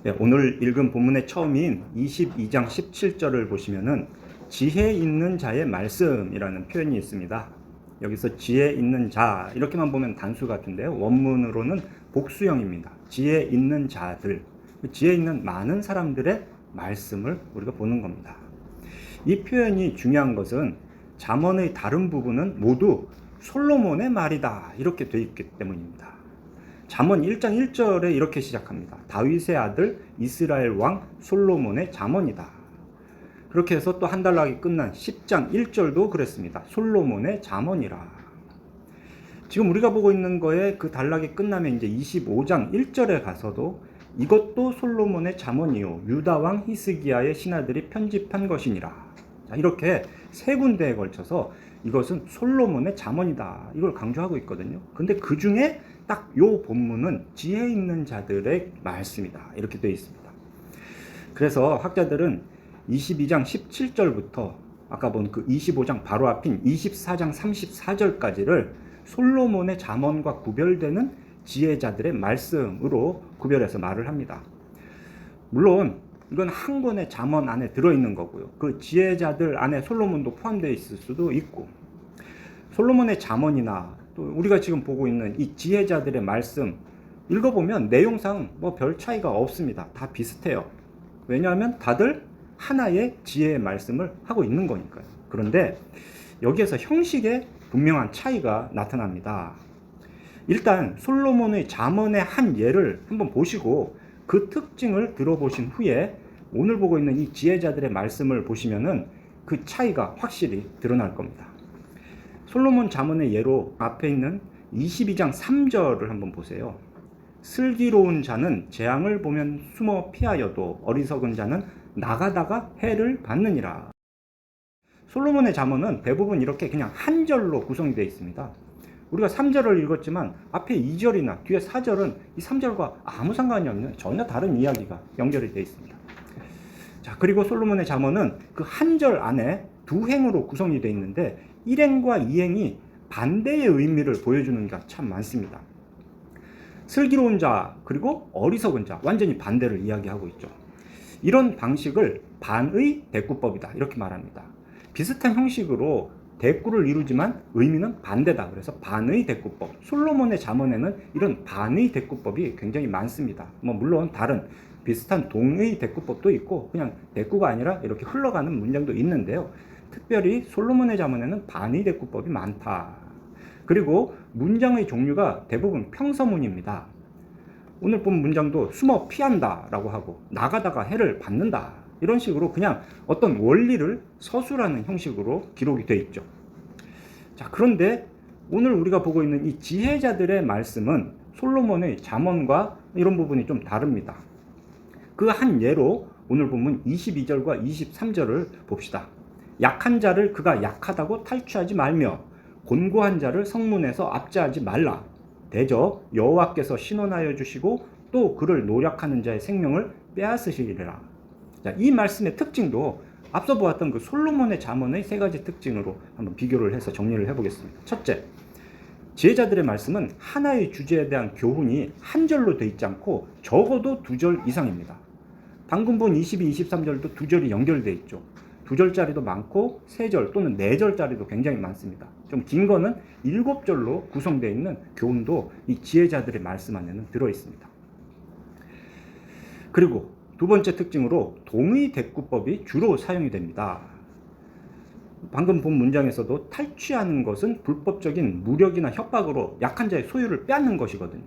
네, 오늘 읽은 본문의 처음인 22장 17절을 보시면은 지혜 있는 자의 말씀이라는 표현이 있습니다. 여기서 지혜 있는 자 이렇게만 보면 단수 같은데요. 원문으로는 복수형입니다. 지혜 있는 자들, 지혜 있는 많은 사람들의 말씀을 우리가 보는 겁니다. 이 표현이 중요한 것은 잠언의 다른 부분은 모두 솔로몬의 말이다 이렇게 되어 있기 때문입니다. 잠언 1장 1절에 이렇게 시작합니다. 다윗의 아들 이스라엘 왕 솔로몬의 잠언이다. 그렇게 해서 또 한 단락이 끝난 10장 1절도 그랬습니다. 솔로몬의 잠언이라. 지금 우리가 보고 있는 거에 그 단락이 끝나면 이제 25장 1절에 가서도 이것도 솔로몬의 잠언이요 유다 왕 히스기야의 신하들이 편집한 것이니라. 자, 이렇게 세 군데에 걸쳐서 이것은 솔로몬의 잠언이다 이걸 강조하고 있거든요. 근데 그 중에 딱 요 본문은 지혜 있는 자들의 말씀이다 이렇게 되어 있습니다. 그래서 학자들은 22장 17절부터 아까 본 그 25장 바로 앞인 24장 34절까지를 솔로몬의 잠언과 구별되는 지혜자들의 말씀으로 구별해서 말을 합니다. 물론 이건 한 권의 잠언 안에 들어있는 거고요. 그 지혜자들 안에 솔로몬도 포함되어 있을 수도 있고, 솔로몬의 잠언이나 또 우리가 지금 보고 있는 이 지혜자들의 말씀 읽어보면 내용상 뭐 별 차이가 없습니다. 다 비슷해요. 왜냐하면 다들 하나의 지혜의 말씀을 하고 있는 거니까요. 그런데 여기에서 형식에 분명한 차이가 나타납니다. 일단 솔로몬의 잠언의 한 예를 한번 보시고 그 특징을 들어보신 후에 오늘 보고 있는 이 지혜자들의 말씀을 보시면은 그 차이가 확실히 드러날 겁니다. 솔로몬 잠언의 예로 앞에 있는 22장 3절을 한번 보세요. 슬기로운 자는 재앙을 보면 숨어 피하여도 어리석은 자는 나가다가 해를 받느니라. 솔로몬의 잠언은 대부분 이렇게 그냥 한 절로 구성이 되어 있습니다. 우리가 3절을 읽었지만 앞에 2절이나 뒤에 4절은 이 3절과 아무 상관이 없는 전혀 다른 이야기가 연결이 되어 있습니다. 자, 그리고 솔로몬의 잠언은 그 한 절 안에 두 행으로 구성이 되어 있는데 1행과 2행이 반대의 의미를 보여주는 게 참 많습니다. 슬기로운 자 그리고 어리석은 자 완전히 반대를 이야기하고 있죠. 이런 방식을 반의 대꾸법이다 이렇게 말합니다. 비슷한 형식으로 대꾸를 이루지만 의미는 반대다. 그래서 반의 대꾸법. 솔로몬의 잠언에는 이런 반의 대꾸법이 굉장히 많습니다. 물론 다른 비슷한 동의 대꾸법도 있고 그냥 대꾸가 아니라 이렇게 흘러가는 문장도 있는데요. 특별히 솔로몬의 잠언에는 반의 대꾸법이 많다. 그리고 문장의 종류가 대부분 평서문입니다. 오늘 본 문장도 숨어 피한다 라고 하고 나가다가 해를 받는다 이런 식으로 그냥 어떤 원리를 서술하는 형식으로 기록이 되어 있죠. 자, 그런데 오늘 우리가 보고 있는 이 지혜자들의 말씀은 솔로몬의 잠언과 이런 부분이 좀 다릅니다. 그 한 예로 오늘 본문 22절과 23절을 봅시다. 약한 자를 그가 약하다고 탈취하지 말며 곤고한 자를 성문에서 압제하지 말라. 대저 여호와께서 신원하여 주시고 또 그를 노력하는 자의 생명을 빼앗으시리라. 자, 이 말씀의 특징도 앞서 보았던 그 솔로몬의 잠언의 세 가지 특징으로 한번 비교를 해서 정리를 해보겠습니다. 첫째, 지혜자들의 말씀은 하나의 주제에 대한 교훈이 한 절로 되어 있지 않고 적어도 두 절 이상입니다. 방금 본 22, 23절도 두 절이 연결되어 있죠. 두 절짜리도 많고 세 절 또는 네 절짜리도 굉장히 많습니다. 좀 긴 거는 7절로 구성되어 있는 교훈도 이 지혜자들의 말씀 안에는 들어있습니다. 그리고 두 번째 특징으로 동의 대꾸법이 주로 사용이 됩니다. 방금 본 문장에서도 탈취하는 것은 불법적인 무력이나 협박으로 약한 자의 소유를 빼앗는 것이거든요.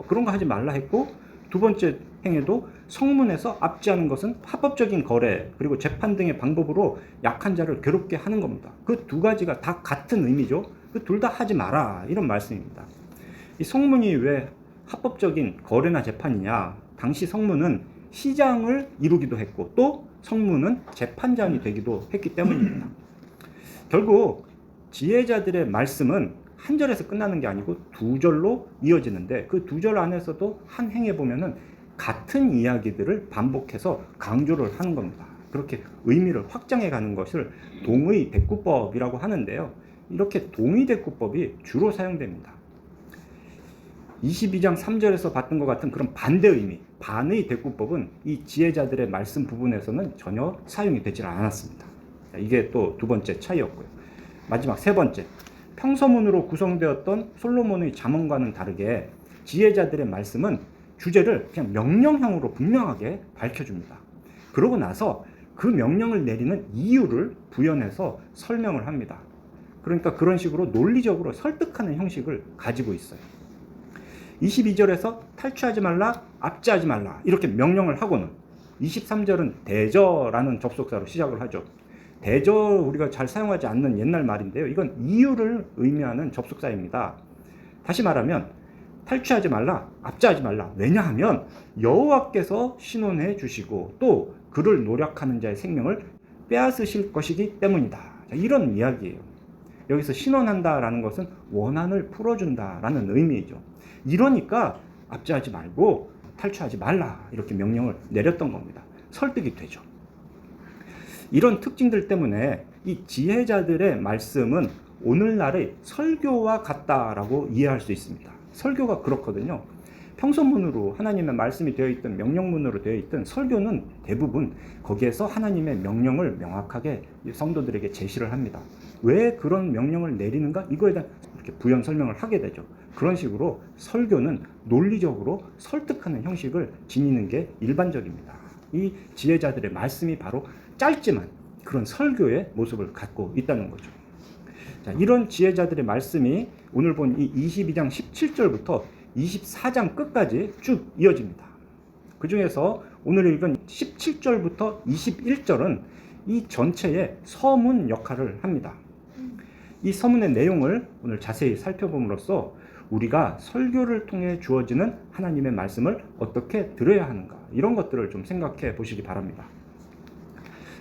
그런 거 하지 말라 했고 두 번째 행위도 성문에서 압제하는 것은 합법적인 거래 그리고 재판 등의 방법으로 약한 자를 괴롭게 하는 겁니다. 그 두 가지가 다 같은 의미죠. 그 둘 다 하지 마라 이런 말씀입니다. 이 성문이 왜 합법적인 거래나 재판이냐? 당시 성문은 시장을 이루기도 했고 또 성문은 재판장이 되기도 했기 때문입니다. 결국 지혜자들의 말씀은 한 절에서 끝나는 게 아니고 두 절로 이어지는데 그 두 절 안에서도 한 행에 보면은 같은 이야기들을 반복해서 강조를 하는 겁니다. 그렇게 의미를 확장해 가는 것을 동의 대꾸법이라고 하는데요. 이렇게 동의 대꾸법이 주로 사용됩니다. 22장 3절에서 봤던 것 같은 그런 반대 의미, 반의 대꾸법은 이 지혜자들의 말씀 부분에서는 전혀 사용이 되질 않았습니다. 이게 또 두 번째 차이였고요. 마지막 세 번째, 평서문으로 구성되었던 솔로몬의 잠언과는 다르게 지혜자들의 말씀은 주제를 그냥 명령형으로 분명하게 밝혀줍니다. 그러고 나서 그 명령을 내리는 이유를 부연해서 설명을 합니다. 그러니까 그런 식으로 논리적으로 설득하는 형식을 가지고 있어요. 22절에서 탈취하지 말라, 압제하지 말라 이렇게 명령을 하고는 23절은 대저라는 접속사로 시작을 하죠. 대저 우리가 잘 사용하지 않는 옛날 말인데요. 이건 이유를 의미하는 접속사입니다. 다시 말하면 탈취하지 말라, 압제하지 말라. 왜냐하면 여호와께서 신원해 주시고 또 그를 노력하는 자의 생명을 빼앗으실 것이기 때문이다. 이런 이야기예요. 여기서 신원한다라는 것은 원한을 풀어준다라는 의미이죠. 이러니까 압제하지 말고 탈취하지 말라 이렇게 명령을 내렸던 겁니다. 설득이 되죠. 이런 특징들 때문에 이 지혜자들의 말씀은 오늘날의 설교와 같다라고 이해할 수 있습니다. 설교가 그렇거든요. 평소문으로 하나님의 말씀이 되어 있든 명령문으로 되어 있든 설교는 대부분 거기에서 하나님의 명령을 명확하게 성도들에게 제시를 합니다. 왜 그런 명령을 내리는가? 이거에 대한 이렇게 부연 설명을 하게 되죠. 그런 식으로 설교는 논리적으로 설득하는 형식을 지니는 게 일반적입니다. 이 지혜자들의 말씀이 바로 짧지만 그런 설교의 모습을 갖고 있다는 거죠. 자, 이런 지혜자들의 말씀이 오늘 본 이 22장 17절부터 24장 끝까지 쭉 이어집니다. 그 중에서 오늘 읽은 17절부터 21절은 이 전체의 서문 역할을 합니다. 이 서문의 내용을 오늘 자세히 살펴봄으로써 우리가 설교를 통해 주어지는 하나님의 말씀을 어떻게 들어야 하는가 이런 것들을 좀 생각해 보시기 바랍니다.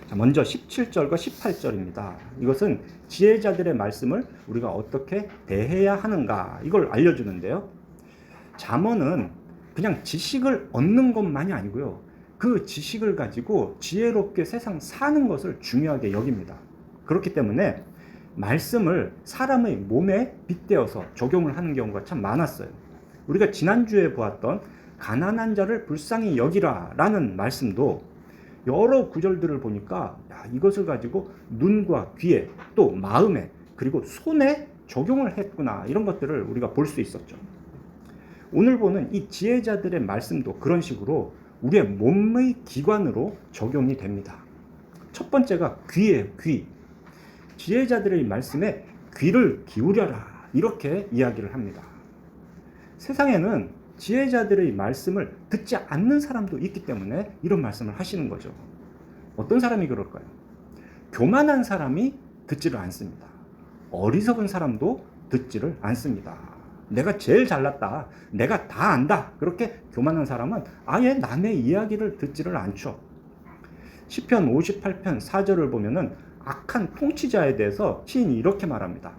자, 먼저 17절과 18절입니다. 이것은 지혜자들의 말씀을 우리가 어떻게 대해야 하는가 이걸 알려주는데요. 잠언은 그냥 지식을 얻는 것만이 아니고요. 그 지식을 가지고 지혜롭게 세상 사는 것을 중요하게 여깁니다. 그렇기 때문에 말씀을 사람의 몸에 빗대어서 적용을 하는 경우가 참 많았어요. 우리가 지난주에 보았던 가난한 자를 불쌍히 여기라 라는 말씀도 여러 구절들을 보니까 이것을 가지고 눈과 귀에 또 마음에 그리고 손에 적용을 했구나 이런 것들을 우리가 볼 수 있었죠. 오늘 보는 이 지혜자들의 말씀도 그런 식으로 우리의 몸의 기관으로 적용이 됩니다. 첫 번째가 귀예요. 귀. 지혜자들의 말씀에 귀를 기울여라 이렇게 이야기를 합니다. 세상에는 지혜자들의 말씀을 듣지 않는 사람도 있기 때문에 이런 말씀을 하시는 거죠. 어떤 사람이 그럴까요? 교만한 사람이 듣지를 않습니다. 어리석은 사람도 듣지를 않습니다. 내가 제일 잘났다. 내가 다 안다. 그렇게 교만한 사람은 아예 남의 이야기를 듣지를 않죠. 시편 58편 4절을 보면은 악한 통치자에 대해서 시인이 이렇게 말합니다.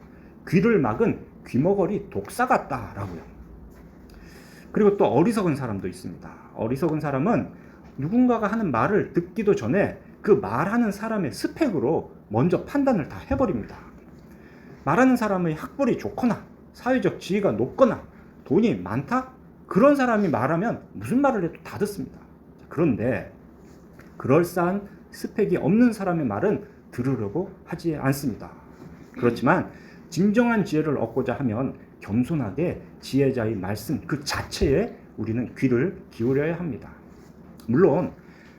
귀를 막은 귀머거리 독사 같다라고요. 그리고 또 어리석은 사람도 있습니다. 어리석은 사람은 누군가가 하는 말을 듣기도 전에 그 말하는 사람의 스펙으로 먼저 판단을 다 해버립니다. 말하는 사람의 학벌이 좋거나 사회적 지위가 높거나 돈이 많다? 그런 사람이 말하면 무슨 말을 해도 다 듣습니다. 그런데 그럴싸한 스펙이 없는 사람의 말은 들으려고 하지 않습니다. 그렇지만 진정한 지혜를 얻고자 하면 겸손하게 지혜자의 말씀 그 자체에 우리는 귀를 기울여야 합니다. 물론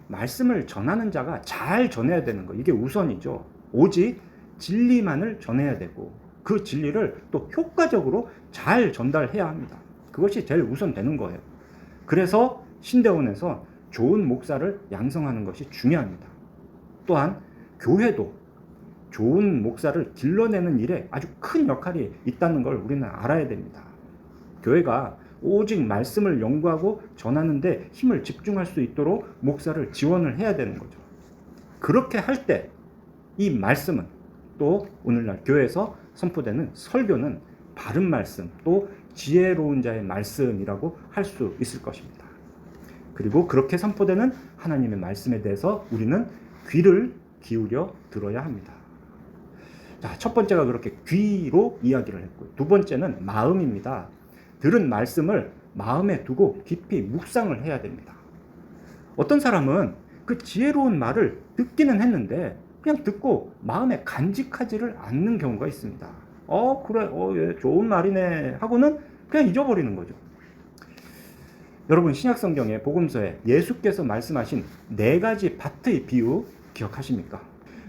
말씀을 전하는 자가 잘 전해야 되는 거 이게 우선이죠. 오직 진리만을 전해야 되고 그 진리를 또 효과적으로 잘 전달해야 합니다. 그것이 제일 우선되는 거예요. 그래서 신대원에서 좋은 목사를 양성하는 것이 중요합니다. 또한 교회도 좋은 목사를 길러내는 일에 아주 큰 역할이 있다는 걸 우리는 알아야 됩니다. 교회가 오직 말씀을 연구하고 전하는데 힘을 집중할 수 있도록 목사를 지원을 해야 되는 거죠. 그렇게 할 때 이 말씀은 또 오늘날 교회에서 선포되는 설교는 바른 말씀 또 지혜로운 자의 말씀이라고 할 수 있을 것입니다. 그리고 그렇게 선포되는 하나님의 말씀에 대해서 우리는 귀를 기울여 들어야 합니다. 자, 첫 번째가 그렇게 귀로 이야기를 했고 두 번째는 마음입니다. 들은 말씀을 마음에 두고 깊이 묵상을 해야 됩니다. 어떤 사람은 그 지혜로운 말을 듣기는 했는데 그냥 듣고 마음에 간직하지를 않는 경우가 있습니다. 그래, 예, 좋은 말이네 하고는 그냥 잊어버리는 거죠. 여러분, 신약성경의 복음서에 예수께서 말씀하신 4가지 밭의 비유 기억하십니까?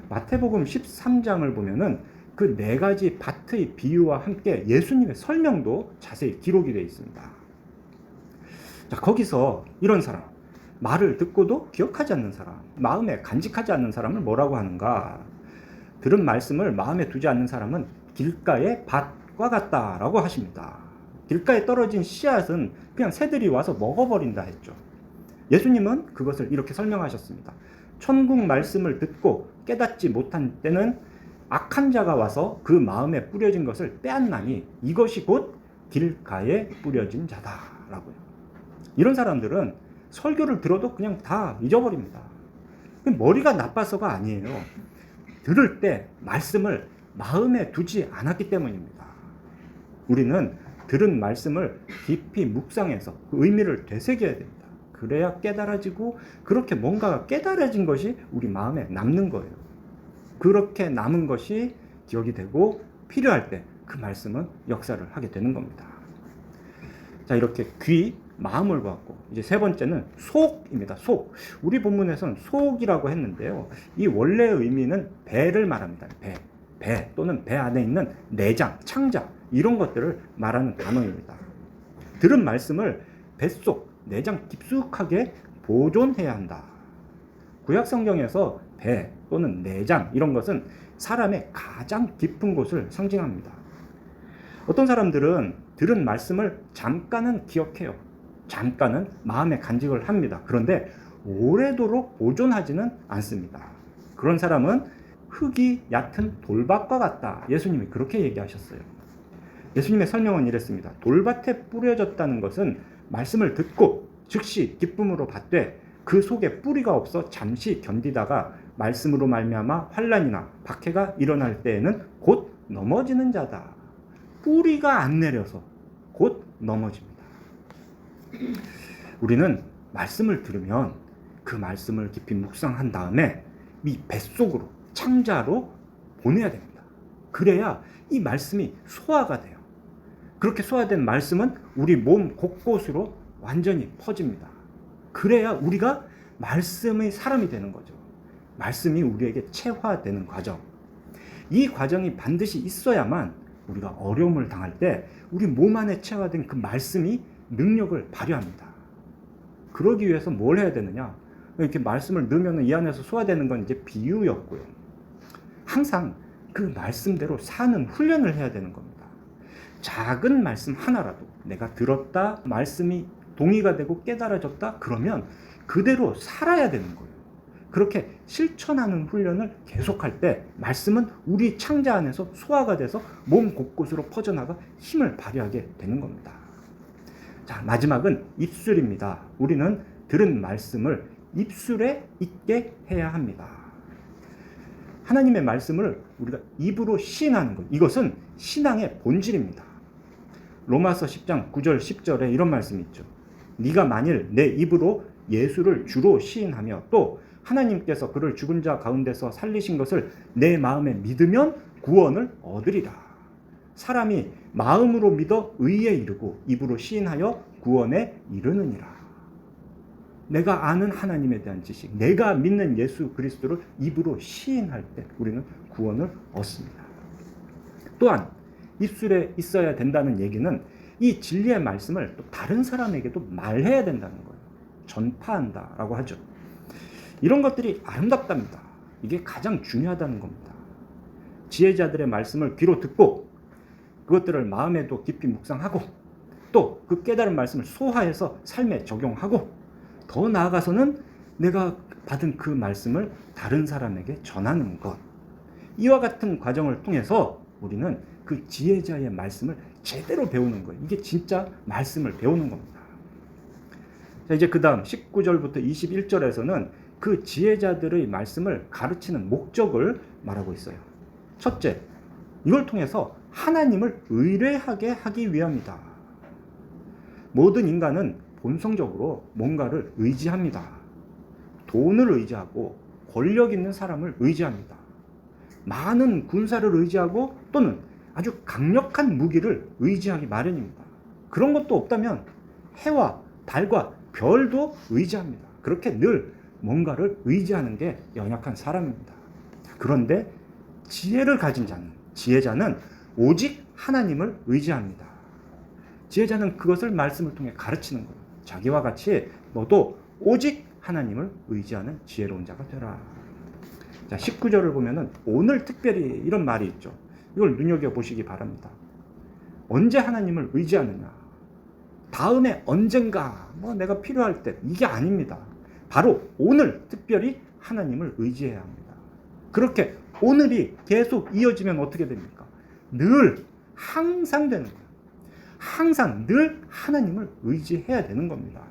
마태복음 13장을 보면은 그 4가지 밭의 비유와 함께 예수님의 설명도 자세히 기록이 되어 있습니다. 자, 거기서 이런 사람, 말을 듣고도 기억하지 않는 사람, 마음에 간직하지 않는 사람을 뭐라고 하는가? 들은 말씀을 마음에 두지 않는 사람은 길가의 밭과 같다라고 하십니다. 길가에 떨어진 씨앗은 그냥 새들이 와서 먹어버린다 했죠. 예수님은 그것을 이렇게 설명하셨습니다. 천국 말씀을 듣고 깨닫지 못한 때는 악한 자가 와서 그 마음에 뿌려진 것을 빼앗나니 이것이 곧 길가에 뿌려진 자다라고요. 이런 사람들은 설교를 들어도 그냥 다 잊어버립니다. 머리가 나빠서가 아니에요. 들을 때 말씀을 마음에 두지 않았기 때문입니다. 우리는 들은 말씀을 깊이 묵상해서 그 의미를 되새겨야 됩니다. 그래야 깨달아지고 그렇게 뭔가가 깨달아진 것이 우리 마음에 남는 거예요. 그렇게 남은 것이 기억이 되고 필요할 때 그 말씀은 역사를 하게 되는 겁니다. 자, 이렇게 귀, 마음을 보았고 이제 3번째는 속입니다. 속. 우리 본문에서는 속이라고 했는데요. 이 원래의 의미는 배를 말합니다. 배 또는 배 안에 있는 내장, 창자 이런 것들을 말하는 단어입니다. 들은 말씀을 뱃속, 내장 깊숙하게 보존해야 한다. 구약 성경에서 배 또는 내장 이런 것은 사람의 가장 깊은 곳을 상징합니다. 어떤 사람들은 들은 말씀을 잠깐은 기억해요. 잠깐은 마음에 간직을 합니다. 그런데 오래도록 보존하지는 않습니다. 그런 사람은 흙이 얕은 돌밭과 같다. 예수님이 그렇게 얘기하셨어요. 예수님의 설명은 이랬습니다. 돌밭에 뿌려졌다는 것은 말씀을 듣고 즉시 기쁨으로 받되 그 속에 뿌리가 없어 잠시 견디다가 말씀으로 말미암아 환난이나 박해가 일어날 때에는 곧 넘어지는 자다. 뿌리가 안 내려서 곧 넘어집니다. 우리는 말씀을 들으면 그 말씀을 깊이 묵상한 다음에 이 뱃속으로 창자로 보내야 됩니다. 그래야 이 말씀이 소화가 돼요. 그렇게 소화된 말씀은 우리 몸 곳곳으로 완전히 퍼집니다. 그래야 우리가 말씀의 사람이 되는 거죠. 말씀이 우리에게 체화되는 과정. 이 과정이 반드시 있어야만 우리가 어려움을 당할 때 우리 몸 안에 체화된 그 말씀이 능력을 발휘합니다. 그러기 위해서 뭘 해야 되느냐? 이렇게 말씀을 넣으면 이 안에서 소화되는 건 이제 비유였고요. 항상 그 말씀대로 사는 훈련을 해야 되는 겁니다. 작은 말씀 하나라도 내가 들었다, 말씀이 동의가 되고 깨달아졌다, 그러면 그대로 살아야 되는 거예요. 그렇게 실천하는 훈련을 계속할 때 말씀은 우리 창자 안에서 소화가 돼서 몸 곳곳으로 퍼져나가 힘을 발휘하게 되는 겁니다. 자, 마지막은 입술입니다. 우리는 들은 말씀을 입술에 있게 해야 합니다. 하나님의 말씀을 우리가 입으로 시인하는 것, 이것은 신앙의 본질입니다. 로마서 10장 9절 10절에 이런 말씀이 있죠. 네가 만일 내 입으로 예수를 주로 시인하며 또 하나님께서 그를 죽은 자 가운데서 살리신 것을 내 마음에 믿으면 구원을 얻으리라. 사람이 마음으로 믿어 의에 이르고 입으로 시인하여 구원에 이르느니라. 내가 아는 하나님에 대한 지식, 내가 믿는 예수 그리스도를 입으로 시인할 때 우리는 구원을 얻습니다. 또한 입술에 있어야 된다는 얘기는 이 진리의 말씀을 또 다른 사람에게도 말해야 된다는 거예요. 전파한다라고 하죠. 이런 것들이 아름답답니다. 이게 가장 중요하다는 겁니다. 지혜자들의 말씀을 귀로 듣고 그것들을 마음에도 깊이 묵상하고 또 그 깨달은 말씀을 소화해서 삶에 적용하고 더 나아가서는 내가 받은 그 말씀을 다른 사람에게 전하는 것. 이와 같은 과정을 통해서 우리는 그 지혜자의 말씀을 제대로 배우는 거예요. 이게 진짜 말씀을 배우는 겁니다. 자, 이제 그 다음 19절부터 21절에서는 그 지혜자들의 말씀을 가르치는 목적을 말하고 있어요. 첫째, 이걸 통해서 하나님을 의뢰하게 하기 위함이다. 모든 인간은 본성적으로 뭔가를 의지합니다. 돈을 의지하고 권력 있는 사람을 의지합니다. 많은 군사를 의지하고 또는 아주 강력한 무기를 의지하기 마련입니다. 그런 것도 없다면 해와 달과 별도 의지합니다. 그렇게 늘 뭔가를 의지하는 게 연약한 사람입니다. 그런데 지혜를 가진 자는, 지혜자는 오직 하나님을 의지합니다. 지혜자는 그것을 말씀을 통해 가르치는 거예요. 자기와 같이 너도 오직 하나님을 의지하는 지혜로운 자가 되라. 자, 19절을 보면은 오늘 특별히 이런 말이 있죠. 이걸 눈여겨보시기 바랍니다. 언제 하나님을 의지하느냐? 다음에 언젠가 내가 필요할 때, 이게 아닙니다. 바로 오늘 특별히 하나님을 의지해야 합니다. 그렇게 오늘이 계속 이어지면 어떻게 됩니까? 늘 항상 되는 거예요. 항상 늘 하나님을 의지해야 되는 겁니다.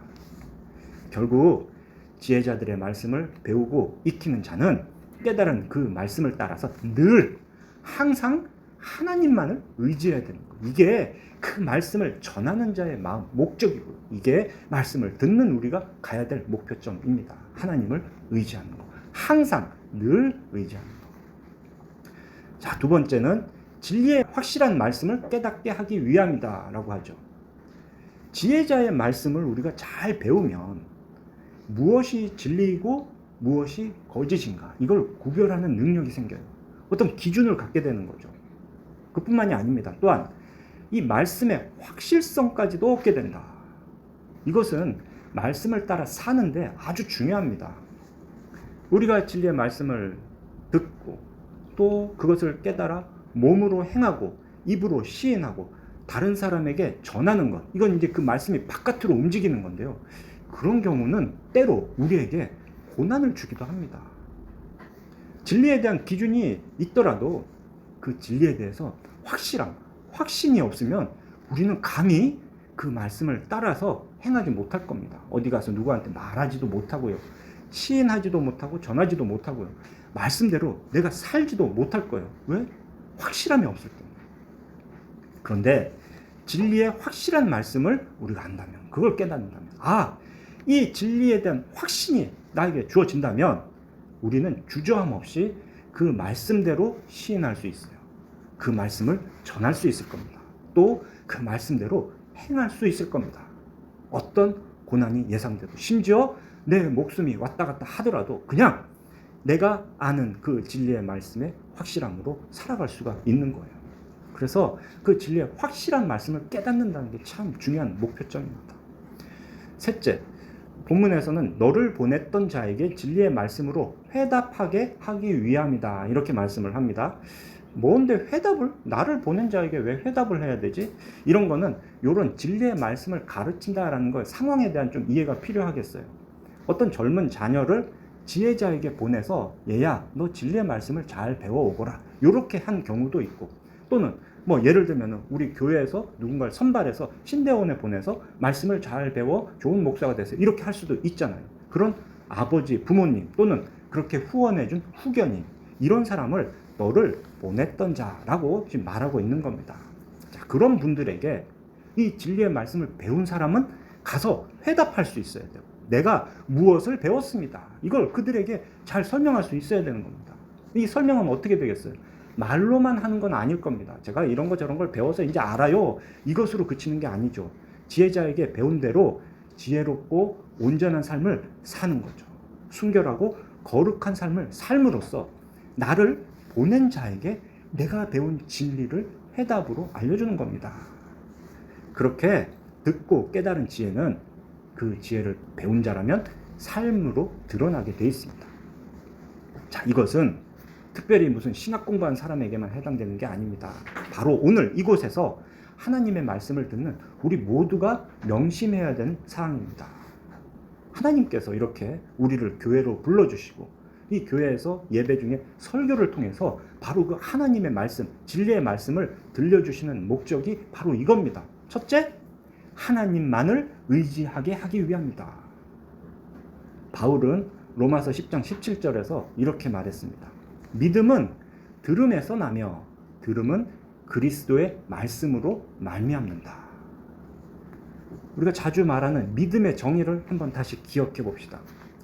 결국 지혜자들의 말씀을 배우고 익히는 자는 깨달은 그 말씀을 따라서 늘 항상 하나님만을 의지해야 되는 거예요. 이게 그 말씀을 전하는 자의 마음, 목적이고, 이게 말씀을 듣는 우리가 가야 될 목표점입니다. 하나님을 의지하는 거. 항상 늘 의지하는 거. 자, 두 번째는 진리의 확실한 말씀을 깨닫게 하기 위함이다 라고 하죠. 지혜자의 말씀을 우리가 잘 배우면 무엇이 진리이고 무엇이 거짓인가, 이걸 구별하는 능력이 생겨요. 어떤 기준을 갖게 되는 거죠. 그뿐만이 아닙니다. 또한 이 말씀의 확실성까지도 얻게 된다. 이것은 말씀을 따라 사는데 아주 중요합니다. 우리가 진리의 말씀을 듣고 또 그것을 깨달아 몸으로 행하고 입으로 시인하고 다른 사람에게 전하는 것, 이건 이제 그 말씀이 바깥으로 움직이는 건데요. 그런 경우는 때로 우리에게 고난을 주기도 합니다. 진리에 대한 기준이 있더라도 그 진리에 대해서 확신이 없으면 우리는 감히 그 말씀을 따라서 행하지 못할 겁니다. 어디 가서 누구한테 말하지도 못하고요. 시인하지도 못하고 전하지도 못하고요. 말씀대로 내가 살지도 못할 거예요. 왜? 확실함이 없을 때문에. 그런데 진리의 확실한 말씀을 우리가 안다면, 그걸 깨닫는다면, 이 진리에 대한 확신이 나에게 주어진다면 우리는 주저함 없이 그 말씀대로 시인할 수 있어요. 그 말씀을 전할 수 있을 겁니다. 또 그 말씀대로 행할 수 있을 겁니다. 어떤 고난이 예상돼도, 심지어 내 목숨이 왔다 갔다 하더라도 그냥 내가 아는 그 진리의 말씀의 확실함으로 살아갈 수가 있는 거예요. 그래서 그 진리의 확실한 말씀을 깨닫는다는 게 참 중요한 목표점입니다. 셋째, 본문에서는 너를 보냈던 자에게 진리의 말씀으로 회답하게 하기 위함이다, 이렇게 말씀을 합니다. 뭔데 회답을? 나를 보낸 자에게 왜 회답을 해야 되지? 이런 거는 이런 진리의 말씀을 가르친다라는 걸 상황에 대한 좀 이해가 필요하겠어요. 어떤 젊은 자녀를 지혜자에게 보내서 얘야, 너 진리의 말씀을 잘 배워오거라, 이렇게 한 경우도 있고, 또는 예를 들면 우리 교회에서 누군가를 선발해서 신대원에 보내서 말씀을 잘 배워 좋은 목사가 돼서 이렇게 할 수도 있잖아요. 그런 아버지, 부모님, 또는 그렇게 후원해준 후견인, 이런 사람을 너를 보냈던 자라고 지금 말하고 있는 겁니다. 자, 그런 분들에게 이 진리의 말씀을 배운 사람은 가서 회답할 수 있어야 돼요. 내가 무엇을 배웠습니다. 이걸 그들에게 잘 설명할 수 있어야 되는 겁니다. 이 설명은 어떻게 되겠어요? 말로만 하는 건 아닐 겁니다. 제가 이런 거 저런 걸 배워서 이제 알아요, 이것으로 그치는 게 아니죠. 지혜자에게 배운 대로 지혜롭고 온전한 삶을 사는 거죠. 순결하고 거룩한 삶을 삶으로써 나를 보낸 자에게 내가 배운 진리를 해답으로 알려주는 겁니다. 그렇게 듣고 깨달은 지혜는 그 지혜를 배운 자라면 삶으로 드러나게 돼 있습니다. 자, 이것은 특별히 무슨 신학 공부한 사람에게만 해당되는 게 아닙니다. 바로 오늘 이곳에서 하나님의 말씀을 듣는 우리 모두가 명심해야 되는 사항입니다. 하나님께서 이렇게 우리를 교회로 불러주시고 이 교회에서 예배 중에 설교를 통해서 바로 그 하나님의 말씀, 진리의 말씀을 들려주시는 목적이 바로 이겁니다. 첫째, 하나님만을 의지하게 하기 위함이다. 바울은 로마서 10장 17절에서 이렇게 말했습니다. 믿음은 들음에서 나며 들음은 그리스도의 말씀으로 말미암는다. 우리가 자주 말하는 믿음의 정의를 한번 다시 기억해 봅시다.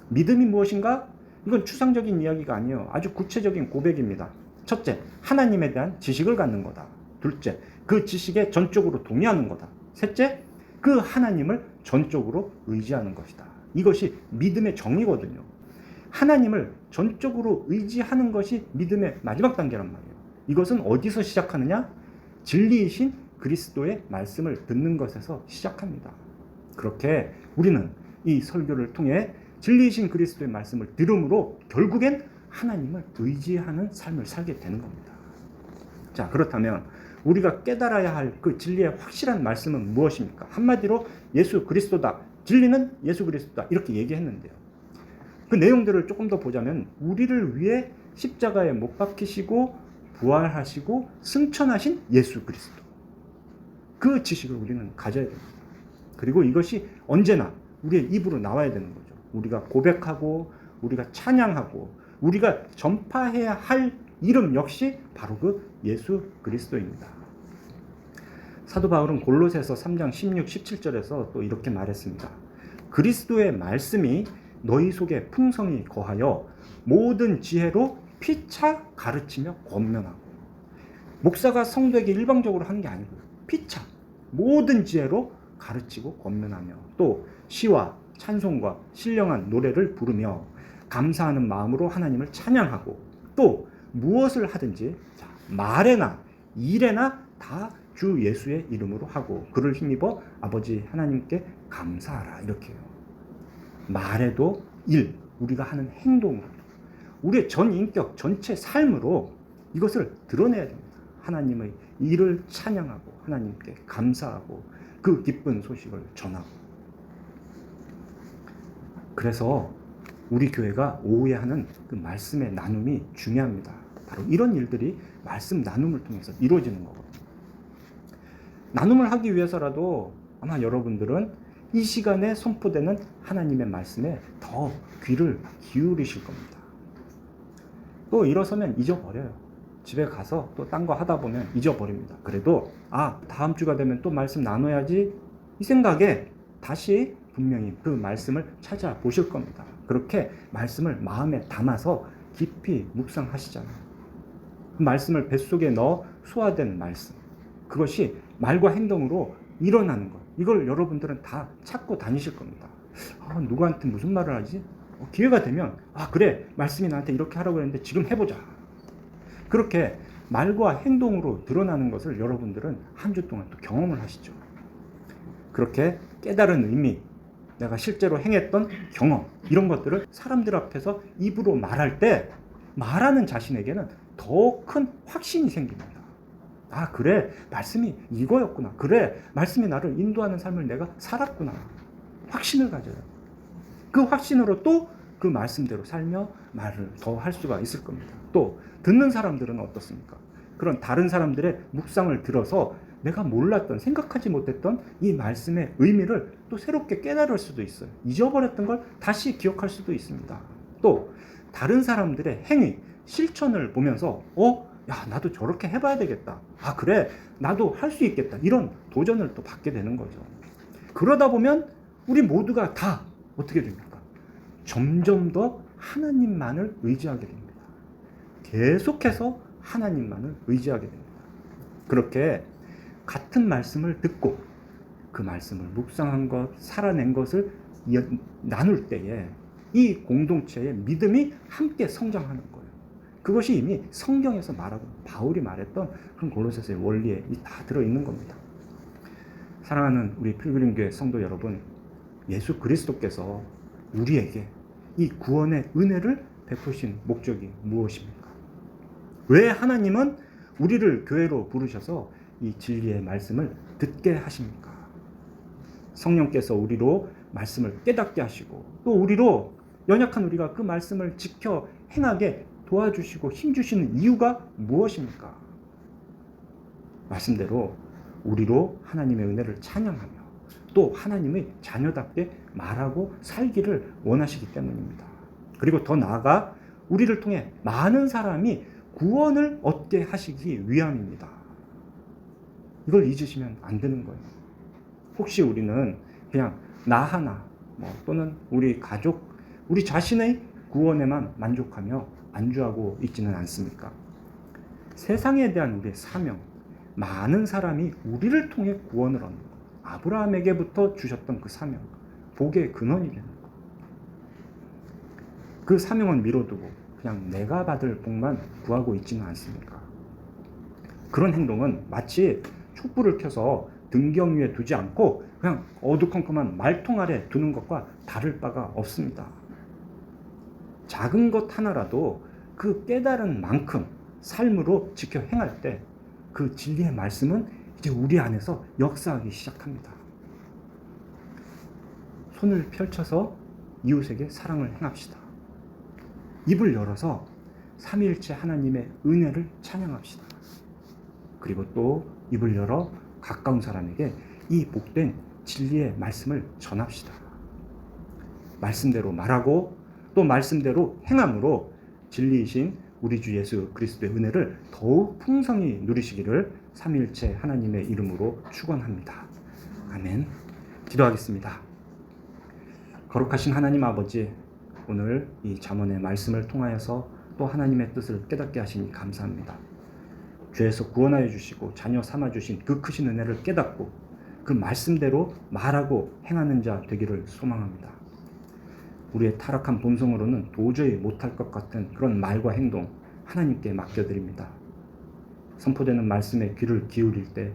믿음이 무엇인가? 이건 추상적인 이야기가 아니에요. 아주 구체적인 고백입니다. 첫째, 하나님에 대한 지식을 갖는 거다. 둘째, 그 지식에 전적으로 동의하는 거다. 셋째, 그 하나님을 전적으로 의지하는 것이다. 이것이 믿음의 정의거든요. 하나님을 전적으로 의지하는 것이 믿음의 마지막 단계란 말이에요. 이것은 어디서 시작하느냐? 진리이신 그리스도의 말씀을 듣는 것에서 시작합니다. 그렇게 우리는 이 설교를 통해 진리이신 그리스도의 말씀을 들음으로 결국엔 하나님을 의지하는 삶을 살게 되는 겁니다. 자, 그렇다면 우리가 깨달아야 할 그 진리의 확실한 말씀은 무엇입니까? 한마디로 예수 그리스도다. 진리는 예수 그리스도다. 이렇게 얘기했는데요. 그 내용들을 조금 더 보자면 우리를 위해 십자가에 못 박히시고 부활하시고 승천하신 예수 그리스도. 그 지식을 우리는 가져야 됩니다. 그리고 이것이 언제나 우리의 입으로 나와야 되는 거죠. 우리가 고백하고 우리가 찬양하고 우리가 전파해야 할 이름 역시 바로 그 예수 그리스도입니다. 사도 바울은 골로새서 3장 16, 17절에서 또 이렇게 말했습니다. 그리스도의 말씀이 너희 속에 풍성히 거하여 모든 지혜로 피차 가르치며 권면하고. 목사가 성도에게 일방적으로 하는 게 아니고요. 피차 모든 지혜로 가르치고 권면하며 또 시와 찬송과 신령한 노래를 부르며 감사하는 마음으로 하나님을 찬양하고 또 무엇을 하든지 말에나 일에나 다 주 예수의 이름으로 하고 그를 힘입어 아버지 하나님께 감사하라. 이렇게 해요. 말에도 일, 우리가 하는 행동으로 우리의 전 인격 전체 삶으로 이것을 드러내야 됩니다. 하나님의 일을 찬양하고 하나님께 감사하고 그 기쁜 소식을 전하고. 그래서 우리 교회가 오후에 하는 그 말씀의 나눔이 중요합니다. 바로 이런 일들이 말씀 나눔을 통해서 이루어지는 거거든요. 나눔을 하기 위해서라도 아마 여러분들은 이 시간에 선포되는 하나님의 말씀에 더 귀를 기울이실 겁니다. 또 일어서면 잊어버려요. 집에 가서 또 딴 거 하다 보면 잊어버립니다. 그래도 다음 주가 되면 또 말씀 나눠야지 이 생각에 다시 분명히 그 말씀을 찾아보실 겁니다. 그렇게 말씀을 마음에 담아서 깊이 묵상하시잖아요. 그 말씀을 뱃속에 넣어 소화된 말씀, 그것이 말과 행동으로 일어나는 것, 이걸 여러분들은 다 찾고 다니실 겁니다. 누구한테 무슨 말을 하지? 기회가 되면 그래, 말씀이 나한테 이렇게 하라고 했는데 지금 해보자. 그렇게 말과 행동으로 드러나는 것을 여러분들은 한 주 동안 또 경험을 하시죠. 그렇게 깨달은 의미, 내가 실제로 행했던 경험, 이런 것들을 사람들 앞에서 입으로 말할 때 말하는 자신에게는 더 큰 확신이 생깁니다. 그래, 말씀이 이거였구나. 그래, 말씀이 나를 인도하는 삶을 내가 살았구나. 확신을 가져요. 그 확신으로 또 그 말씀대로 살며 말을 더 할 수가 있을 겁니다. 또 듣는 사람들은 어떻습니까? 그런 다른 사람들의 묵상을 들어서 내가 몰랐던, 생각하지 못했던 이 말씀의 의미를 또 새롭게 깨달을 수도 있어요. 잊어버렸던 걸 다시 기억할 수도 있습니다. 또 다른 사람들의 행위, 실천을 보면서 나도 저렇게 해봐야 되겠다. 그래, 나도 할 수 있겠다. 이런 도전을 또 받게 되는 거죠. 그러다 보면 우리 모두가 다 어떻게 됩니까? 점점 더 하나님만을 의지하게 됩니다. 계속해서 하나님만을 의지하게 됩니다. 그렇게 같은 말씀을 듣고 그 말씀을 묵상한 것, 살아낸 것을 나눌 때에 이 공동체의 믿음이 함께 성장하는 거예요. 그것이 이미 성경에서 말하고 바울이 말했던 그런 골로새서의 원리에 다 들어있는 겁니다. 사랑하는 우리 필그림교회 성도 여러분, 예수 그리스도께서 우리에게 이 구원의 은혜를 베푸신 목적이 무엇입니까? 왜 하나님은 우리를 교회로 부르셔서 이 진리의 말씀을 듣게 하십니까? 성령께서 우리로 말씀을 깨닫게 하시고 또 우리로 연약한 우리가 그 말씀을 지켜 행하게 도와주시고 힘주시는 이유가 무엇입니까? 말씀대로 우리로 하나님의 은혜를 찬양하며 또 하나님의 자녀답게 말하고 살기를 원하시기 때문입니다. 그리고 더 나아가 우리를 통해 많은 사람이 구원을 얻게 하시기 위함입니다. 이걸 잊으시면 안 되는 거예요. 혹시 우리는 그냥 나 하나 또는 우리 가족, 우리 자신의 구원에만 만족하며 안주하고 있지는 않습니까? 세상에 대한 우리의 사명, 많은 사람이 우리를 통해 구원을 얻는 것, 아브라함에게부터 주셨던 그 사명, 복의 근원이 되는 것. 그 사명은 미뤄두고 그냥 내가 받을 복만 구하고 있지는 않습니까? 그런 행동은 마치 촛불을 켜서 등경 위에 두지 않고 그냥 어두컴컴한 말통 아래 두는 것과 다를 바가 없습니다. 작은 것 하나라도 그 깨달은 만큼 삶으로 지켜 행할 때 그 진리의 말씀은 이제 우리 안에서 역사하기 시작합니다. 손을 펼쳐서 이웃에게 사랑을 행합시다. 입을 열어서 삼위일체 하나님의 은혜를 찬양합시다. 그리고 또 입을 열어 가까운 사람에게 이 복된 진리의 말씀을 전합시다. 말씀대로 말하고 또 말씀대로 행함으로 진리이신 우리 주 예수 그리스도의 은혜를 더욱 풍성히 누리시기를 삼위일체 하나님의 이름으로 축원합니다. 아멘. 기도하겠습니다. 거룩하신 하나님 아버지, 오늘 이 잠언의 말씀을 통하여서 또 하나님의 뜻을 깨닫게 하시니 감사합니다. 죄에서 구원하여 주시고 자녀 삼아 주신 그 크신 은혜를 깨닫고 그 말씀대로 말하고 행하는 자 되기를 소망합니다. 우리의 타락한 본성으로는 도저히 못할 것 같은 그런 말과 행동 하나님께 맡겨드립니다. 선포되는 말씀에 귀를 기울일 때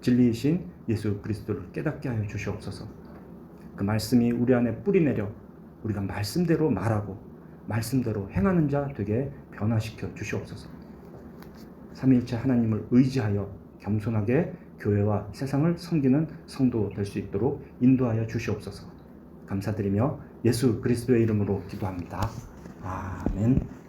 진리이신 예수 그리스도를 깨닫게 하여 주시옵소서. 그 말씀이 우리 안에 뿌리내려 우리가 말씀대로 말하고 말씀대로 행하는 자 되게 변화시켜 주시옵소서. 삼위일체 하나님을 의지하여 겸손하게 교회와 세상을 섬기는 성도 될 수 있도록 인도하여 주시옵소서. 감사드리며 예수 그리스도의 이름으로 기도합니다. 아멘.